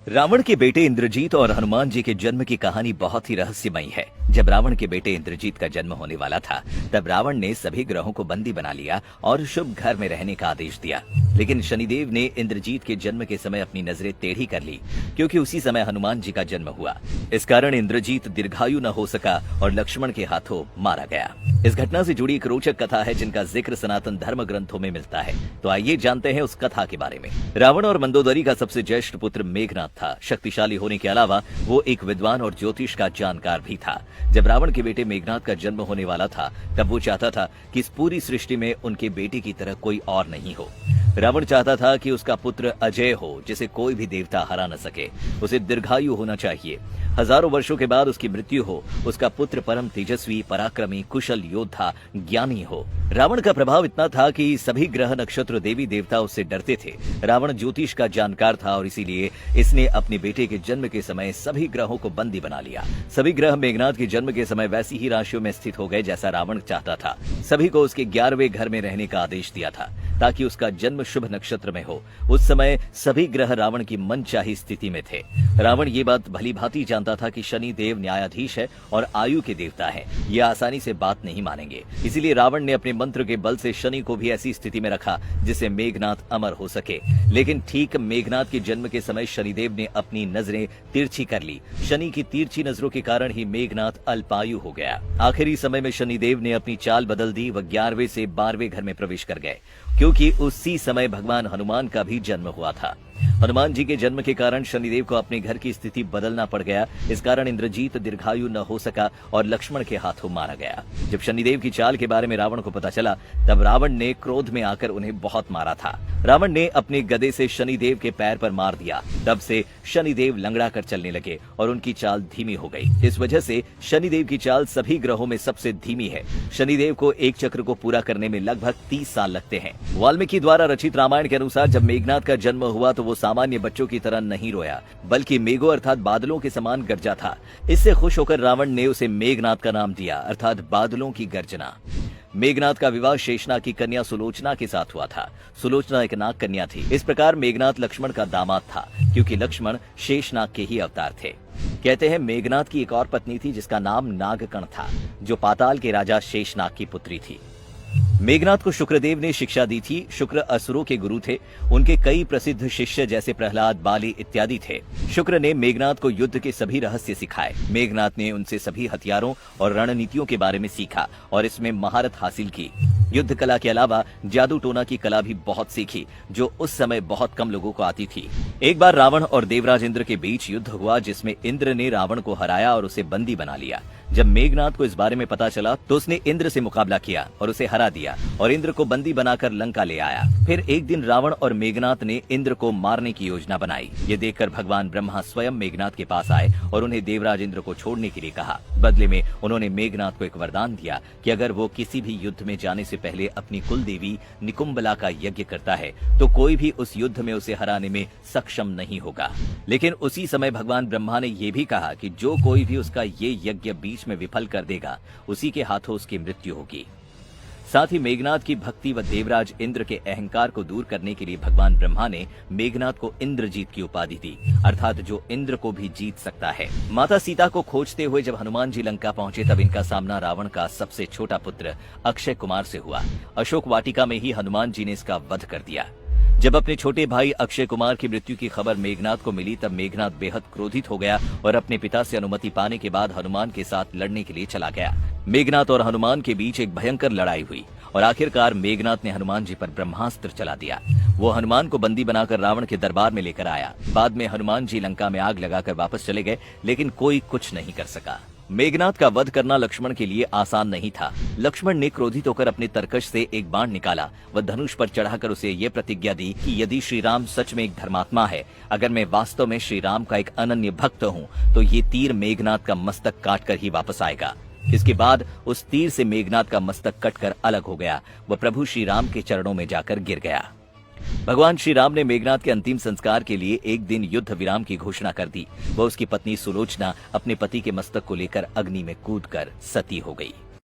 रावण के बेटे इंद्रजीत और हनुमान जी के जन्म की कहानी बहुत ही रहस्यमयी है। जब रावण के बेटे इंद्रजीत का जन्म होने वाला था, तब रावण ने सभी ग्रहों को बंदी बना लिया और शुभ घर में रहने का आदेश दिया। लेकिन शनिदेव ने इंद्रजीत के जन्म के समय अपनी नजरें टेढ़ी कर ली, क्योंकि उसी समय हनुमान जी का जन्म हुआ। इस कारण इंद्रजीत दीर्घायु न हो सका और लक्ष्मण के हाथों मारा गया। इस घटना से जुड़ी एक रोचक कथा है, जिनका जिक्र सनातन धर्म ग्रंथों में मिलता है। तो आइए जानते हैं उस कथा के बारे में। रावण और मंदोदरी का सबसे ज्येष्ठ पुत्र मेघनाद था। शक्तिशाली होने के अलावा वो एक विद्वान और ज्योतिष का जानकार भी था। जब रावण के बेटे मेघनाद का जन्म होने वाला था, तब वो चाहता था कि इस पूरी सृष्टि में उनके बेटे की तरह कोई और नहीं हो। रावण चाहता था कि उसका पुत्र अजय हो, जिसे कोई भी देवता हरा न सके। उसे दीर्घायु होना चाहिए। हजारों वर्षों के बाद उसकी मृत्यु हो। उसका पुत्र परम तेजस्वी, पराक्रमी, कुशल योद्धा, ज्ञानी हो। रावण का प्रभाव इतना था कि सभी ग्रह, नक्षत्र, देवी देवता उससे डरते थे। रावण ज्योतिष का जानकार था और इसीलिए इसने अपने बेटे के जन्म के समय सभी ग्रहों को बंदी बना लिया। सभी ग्रह मेघनाद के जन्म के समय वैसी ही राशियों में स्थित हो गए जैसा रावण चाहता था। सभी को उसके 11वें घर में रहने का आदेश दिया था, ताकि उसका जन्म शुभ नक्षत्र में हो। उस समय सभी ग्रह रावण की मनचाही स्थिति में थे। रावण ये बात भली भांति जानता था कि शनि देव न्यायाधीश है और आयु के देवता है। ये आसानी से बात नहीं मानेंगे। इसीलिए रावण ने अपने मंत्र के बल से शनि को भी ऐसी स्थिति में रखा जिससे मेघनाद अमर हो सके। लेकिन ठीक मेघनाद के जन्म के समय शनिदेव ने अपनी नजरें तिरछी कर ली। शनि की तिरछी नजरों के कारण ही मेघनाद अल्पायु हो गया। आखिरी समय में शनिदेव ने अपनी चाल बदल दी। वह 11वें से 12वें घर में प्रवेश कर गए, क्योंकि उसी समय भगवान हनुमान का भी जन्म हुआ था। हनुमान जी के जन्म के कारण शनिदेव को अपने घर की स्थिति बदलना पड़ गया। इस कारण इंद्रजीत दीर्घायु न हो सका और लक्ष्मण के हाथों मारा गया। जब शनिदेव की चाल के बारे में रावण को पता चला, तब रावण ने क्रोध में आकर उन्हें बहुत मारा था। रावण ने अपने गदे से शनिदेव के पैर पर मार दिया। तब से शनिदेव लंगड़ा कर चलने लगे और उनकी चाल धीमी हो गई। इस वजह से शनिदेव की चाल सभी ग्रहों में सबसे धीमी है। शनिदेव को एक चक्र को पूरा करने में लगभग 30 साल लगते हैं। वाल्मीकि द्वारा रचित रामायण के अनुसार जब मेघनाद का जन्म हुआ तो वो सामान्य बच्चों की तरह नहीं रोया, बल्कि मेघों अर्थात बादलों के समान गरजा था। इससे खुश होकर रावण ने उसे मेघनाद का नाम दिया, अर्थात बादलों की गर्जना। मेघनाद का विवाह शेषनाग की कन्या सुलोचना के साथ हुआ था। सुलोचना एक नाग कन्या थी। इस प्रकार मेघनाद लक्ष्मण का दामाद था, क्योंकि लक्ष्मण शेषनाग के ही अवतार थे। कहते हैं मेघनाद की एक और पत्नी थी जिसका नाम नागकर्ण था, जो पाताल के राजा शेषनाग की पुत्री थी। मेघनाद को शुक्रदेव ने शिक्षा दी थी। शुक्र असुरों के गुरु थे। उनके कई प्रसिद्ध शिष्य जैसे प्रहलाद, बाली इत्यादि थे। शुक्र ने मेघनाद को युद्ध के सभी रहस्य सिखाए। मेघनाद ने उनसे सभी हथियारों और रणनीतियों के बारे में सीखा और इसमें महारत हासिल की। युद्ध कला के अलावा जादू टोना की कला भी बहुत सीखी, जो उस समय बहुत कम लोगों को आती थी। एक बार रावण और देवराज इंद्र के बीच युद्ध हुआ, जिसमें इंद्र ने रावण को हराया और उसे बंदी बना लिया। जब मेघनाद को इस बारे में पता चला, तो उसने इंद्र से मुकाबला किया और उसे हरा दिया और इंद्र को बंदी बनाकर लंका ले आया। फिर एक दिन रावण और मेघनाद ने इंद्र को मारने की योजना बनाई। ये देखकर भगवान ब्रह्मा स्वयं मेघनाद के पास आए और उन्हें देवराज इंद्र को छोड़ने के लिए कहा। बदले में उन्होंने मेघनाद को एक वरदान दिया कि अगर वो किसी भी युद्ध में जाने से पहले अपनी कुल देवी निकुंबला का यज्ञ करता है, तो कोई भी उस युद्ध में उसे हराने में सक्षम नहीं होगा। लेकिन उसी समय भगवान ब्रह्मा ने यह भी कहा कि जो कोई भी उसका ये यज्ञ बीच में विफल कर देगा, उसी के हाथों उसकी मृत्यु होगी। साथ ही मेघनाद की भक्ति व देवराज इंद्र के अहंकार को दूर करने के लिए भगवान ब्रह्मा ने मेघनाद को इंद्रजीत की उपाधि दी, अर्थात जो इंद्र को भी जीत सकता है। माता सीता को खोजते हुए जब हनुमान जी लंका पहुंचे, तब इनका सामना रावण का सबसे छोटा पुत्र अक्षय कुमार से हुआ। अशोक वाटिका में ही हनुमान जी ने इसका वध कर दिया। जब अपने छोटे भाई अक्षय कुमार की मृत्यु की खबर मेघनाद को मिली, तब मेघनाद बेहद क्रोधित हो गया और अपने पिता से अनुमति पाने के बाद हनुमान के साथ लड़ने के लिए चला गया। मेघनाद और हनुमान के बीच एक भयंकर लड़ाई हुई और आखिरकार मेघनाद ने हनुमान जी पर ब्रह्मास्त्र चला दिया। वो हनुमान को बंदी बनाकर रावण के दरबार में लेकर आया। बाद में हनुमान जी लंका में आग लगाकर वापस चले गए, लेकिन कोई कुछ नहीं कर सका। मेघनाद का वध करना लक्ष्मण के लिए आसान नहीं था। लक्ष्मण ने क्रोधित होकर अपने तरकश से एक बाण निकाला व धनुष पर चढ़ाकर उसे ये प्रतिज्ञा दी कि यदि श्री राम सच में एक धर्मात्मा है, अगर मैं वास्तव में श्री राम का एक अनन्य भक्त हूँ, तो ये तीर मेघनाद का मस्तक काटकर ही वापस आएगा। इसके बाद उस तीर से मेघनाद का मस्तक कटकर अलग हो गया। वह प्रभु श्री राम के चरणों में जाकर गिर गया। भगवान श्री राम ने मेघनाद के अंतिम संस्कार के लिए एक दिन युद्ध विराम की घोषणा कर दी। वह उसकी पत्नी सुलोचना अपने पति के मस्तक को लेकर अग्नि में कूदकर सती हो गई।